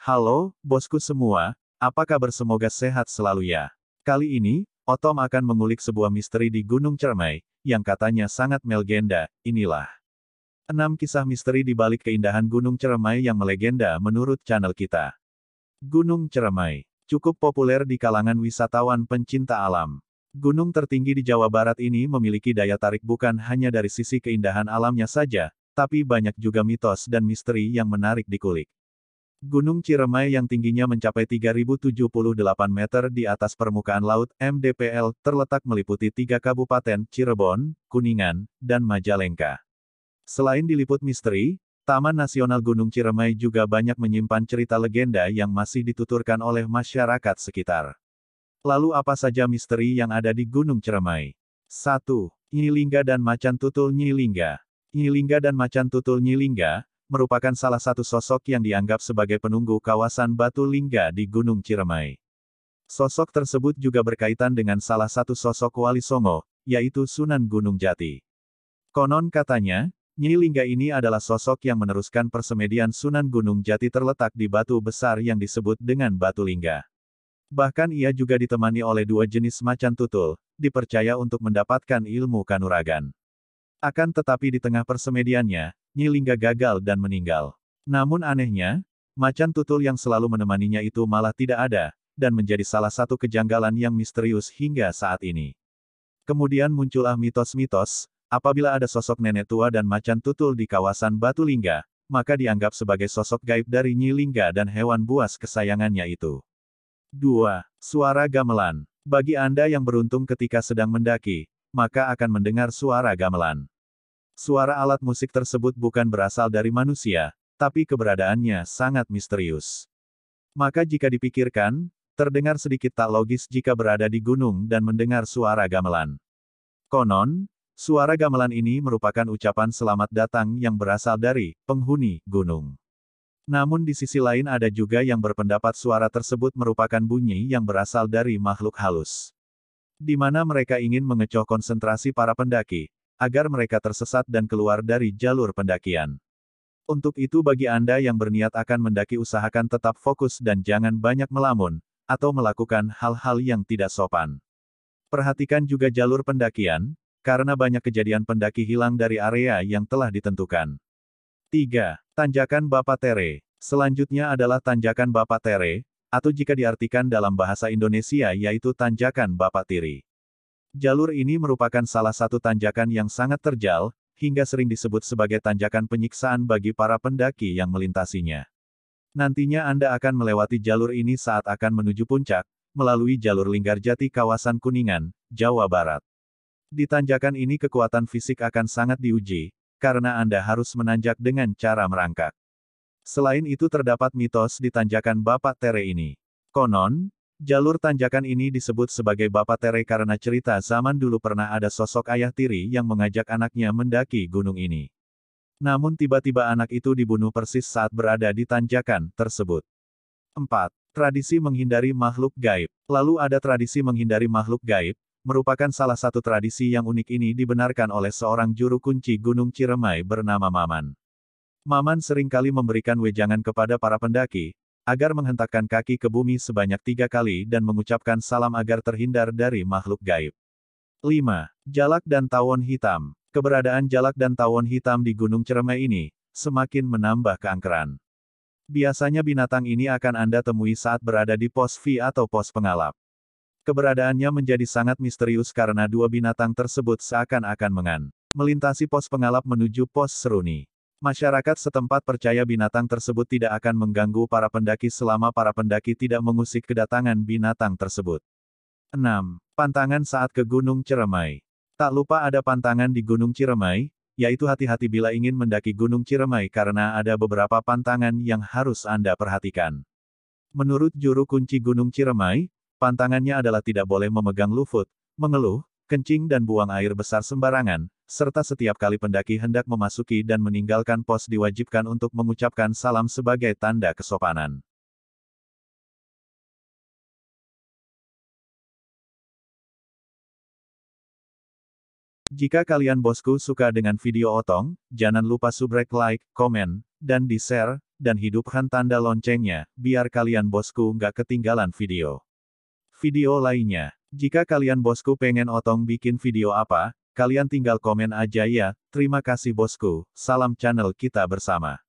Halo, bosku semua, apa kabar, semoga sehat selalu ya. Kali ini, Otom akan mengulik sebuah misteri di Gunung Ciremai, yang katanya sangat melegenda. Inilah 6 kisah misteri di balik keindahan Gunung Ciremai yang melegenda menurut channel kita. Gunung Ciremai cukup populer di kalangan wisatawan pencinta alam. Gunung tertinggi di Jawa Barat ini memiliki daya tarik bukan hanya dari sisi keindahan alamnya saja, tapi banyak juga mitos dan misteri yang menarik dikulik. Gunung Ciremai yang tingginya mencapai 3078 meter di atas permukaan laut, MDPL, terletak meliputi 3 kabupaten, Cirebon, Kuningan, dan Majalengka. Selain diliput misteri, Taman Nasional Gunung Ciremai juga banyak menyimpan cerita legenda yang masih dituturkan oleh masyarakat sekitar. Lalu apa saja misteri yang ada di Gunung Ciremai? 1. Nyi Lingga dan Macan Tutul. Nyi Lingga. Nyi Lingga dan Macan Tutul. Nyi Lingga merupakan salah satu sosok yang dianggap sebagai penunggu kawasan Batu Lingga di Gunung Ciremai. Sosok tersebut juga berkaitan dengan salah satu sosok Wali Songo, yaitu Sunan Gunung Jati. Konon katanya, Nyi Lingga ini adalah sosok yang meneruskan persemedian Sunan Gunung Jati terletak di batu besar yang disebut dengan Batu Lingga. Bahkan ia juga ditemani oleh 2 jenis macan tutul, dipercaya untuk mendapatkan ilmu kanuragan. Akan tetapi di tengah persemediannya, Nyi Lingga gagal dan meninggal. Namun anehnya, macan tutul yang selalu menemaninya itu malah tidak ada, dan menjadi salah satu kejanggalan yang misterius hingga saat ini. Kemudian muncullah mitos-mitos, apabila ada sosok nenek tua dan macan tutul di kawasan Batu Lingga, maka dianggap sebagai sosok gaib dari Nyi Lingga dan hewan buas kesayangannya itu. 2. Suara gamelan. Bagi Anda yang beruntung ketika sedang mendaki, maka akan mendengar suara gamelan. Suara alat musik tersebut bukan berasal dari manusia, tapi keberadaannya sangat misterius. Maka jika dipikirkan, terdengar sedikit tak logis jika berada di gunung dan mendengar suara gamelan. Konon, suara gamelan ini merupakan ucapan selamat datang yang berasal dari penghuni gunung. Namun di sisi lain ada juga yang berpendapat suara tersebut merupakan bunyi yang berasal dari makhluk halus, di mana mereka ingin mengecoh konsentrasi para pendaki, agar mereka tersesat dan keluar dari jalur pendakian. Untuk itu bagi Anda yang berniat akan mendaki, usahakan tetap fokus dan jangan banyak melamun, atau melakukan hal-hal yang tidak sopan. Perhatikan juga jalur pendakian, karena banyak kejadian pendaki hilang dari area yang telah ditentukan. 3. Tanjakan Bapa Tere. Selanjutnya adalah Tanjakan Bapa Tere, atau jika diartikan dalam bahasa Indonesia yaitu Tanjakan Bapa Tiri. Jalur ini merupakan salah satu tanjakan yang sangat terjal, hingga sering disebut sebagai tanjakan penyiksaan bagi para pendaki yang melintasinya. Nantinya Anda akan melewati jalur ini saat akan menuju puncak, melalui jalur Linggarjati kawasan Kuningan, Jawa Barat. Di tanjakan ini kekuatan fisik akan sangat diuji, karena Anda harus menanjak dengan cara merangkak. Selain itu terdapat mitos di Tanjakan Bapa Tere ini. Konon, jalur tanjakan ini disebut sebagai Bapa Tere karena cerita zaman dulu pernah ada sosok ayah tiri yang mengajak anaknya mendaki gunung ini. Namun tiba-tiba anak itu dibunuh persis saat berada di tanjakan tersebut. 4. Tradisi menghindari makhluk gaib. Lalu ada tradisi menghindari makhluk gaib, merupakan salah satu tradisi yang unik. Ini dibenarkan oleh seorang juru kunci Gunung Ciremai bernama Maman. Maman seringkali memberikan wejangan kepada para pendaki, agar menghentakkan kaki ke bumi sebanyak 3 kali dan mengucapkan salam agar terhindar dari makhluk gaib. 5. Jalak dan Tawon Hitam. Keberadaan jalak dan tawon hitam di Gunung Ciremai ini, semakin menambah keangkeran. Biasanya binatang ini akan Anda temui saat berada di pos V atau pos pengalap. Keberadaannya menjadi sangat misterius karena 2 binatang tersebut seakan-akan melintasi pos pengalap menuju pos Seruni. Masyarakat setempat percaya binatang tersebut tidak akan mengganggu para pendaki selama para pendaki tidak mengusik kedatangan binatang tersebut. 6. Pantangan saat ke Gunung Ciremai. Tak lupa ada pantangan di Gunung Ciremai, yaitu hati-hati bila ingin mendaki Gunung Ciremai karena ada beberapa pantangan yang harus Anda perhatikan. Menurut juru kunci Gunung Ciremai, pantangannya adalah tidak boleh memegang lufut, mengeluh, kencing dan buang air besar sembarangan, serta setiap kali pendaki hendak memasuki dan meninggalkan pos diwajibkan untuk mengucapkan salam sebagai tanda kesopanan. Jika kalian bosku suka dengan video Otong, jangan lupa subrek, like, komen, dan di-share, dan hidupkan tanda loncengnya, biar kalian bosku nggak ketinggalan video. Video lainnya. Jika kalian bosku pengen Otong bikin video apa, kalian tinggal komen aja ya. Terima kasih bosku, salam channel kita bersama.